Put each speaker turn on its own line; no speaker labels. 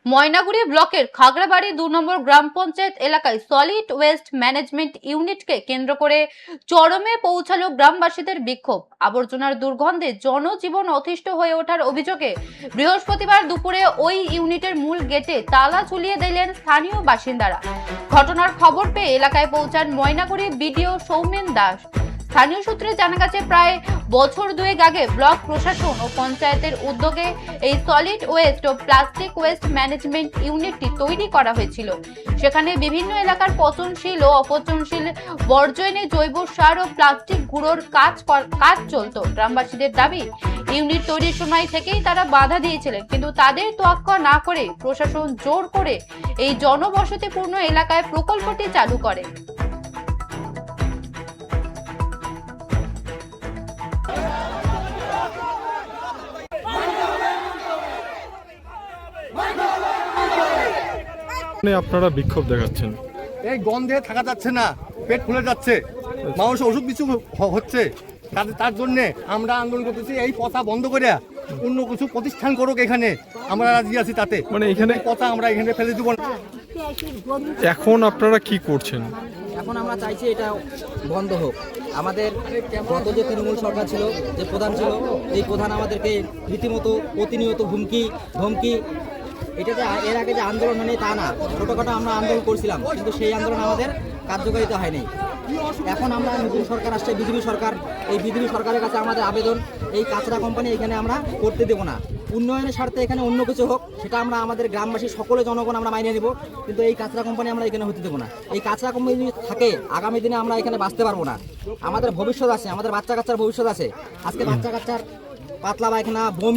ময়নাগুড়ি ব্লকের খাগড়াবাড়ি 2 নম্বর গ্রাম পঞ্চায়েত এলাকায় solid waste management ইউনিটকে কেন্দ্র করে চরমে পৌঁছালো গ্রামবাসীদের বিক্ষোভ। আবর্জনার দুর্গন্ধে জনজীবন অতিষ্ঠ হয়ে ওঠার অভিযোগে বৃহস্পতিবার দুপুরে ওই ইউনিটের মূল গেটে তালা ঝুলিয়ে দিলেন স্থানীয় বাসিন্দারা। ঘটনার খবর পেয়ে এলাকায় পৌঁছান ময়নাগুড়ি বিডিও সৌমেন দাস। স্থানীয় সূত্রে জানা গেছে, প্রায় বছর দুয়েক আগে ব্লক প্রশাসন ও পঞ্চায়েতের উদ্যোগে এই সলিড ওয়েস্ট ও প্লাস্টিক ওয়েস্ট ম্যানেজমেন্ট ইউনিটটি তৈরি করা হয়েছিল। সেখানে বিভিন্ন এলাকার পচনশীল ও অপচনশীল বর্জ্য এনে জৈব সার ও প্লাস্টিক গুঁড়োর কাজ চলত। গ্রামবাসীদের দাবি, ইউনিট তৈরির সময় থেকেই তারা বাধা দিয়েছিলেন, কিন্তু তাদের তোয়াক্কা না করে প্রশাসন জোর করে এই জনবসতিপূর্ণ এলাকায় প্রকল্পটি চালু করে।
আপনারা বিক্ষোভ দেখাচ্ছেন,
এই গন্ধে থাকা যাচ্ছে না, পেট ফুলে যাচ্ছে, মানুষ অসুখ বিসুখ হচ্ছে, তার জন্যে আমরা আন্দোলন করতেছি। এই পচা বন্ধ করে অন্য কিছু প্রতিষ্ঠান করুক, এখানে আমরা রাজি আছি তাতে।
মানে এখানে
পচা আমরা এখানে ফেলে দিব না।
এখন আপনারা কি করছেন?
এখন আমরা চাইছি এটা বন্ধ হোক। আমাদের গত যে তৃণমূল সরকার ছিল, যে প্রধান ছিল, এই প্রধান আমাদেরকে রীতিমতো প্রতিনিয়ত ধমকি এটাতে এর আগে যে আন্দোলন হয়নি তা না, ছোটোখাটো আমরা আন্দোলন করছিলাম, কিন্তু সেই আন্দোলন আমাদের কার্যকারিতা হয়নি। এখন আমরা নতুন সরকার আসছে, বিজেপি সরকার, এই বিজেপি সরকারের কাছে আমাদের আবেদন, এই কাঁচরা কোম্পানি এখানে আমরা করতে দেবো না। উন্নয়নের স্বার্থে এখানে অন্য কিছু হোক, সেটা আমরা আমাদের গ্রামবাসী সকলে জনগণ আমরা মাইনে নেব, কিন্তু এই কাঁচরা কোম্পানি আমরা এখানে হতে দেবো না। এই কাঁচরা কোম্পানি যদি থাকে, আগামী দিনে আমরা এখানে বাঁচতে পারবো না। আমাদের ভবিষ্যৎ আছে, আমাদের বাচ্চা কাচ্চার ভবিষ্যৎ আছে। আজকে বাচ্চা কাচ্চার পাতলা পায়খানা, বমি,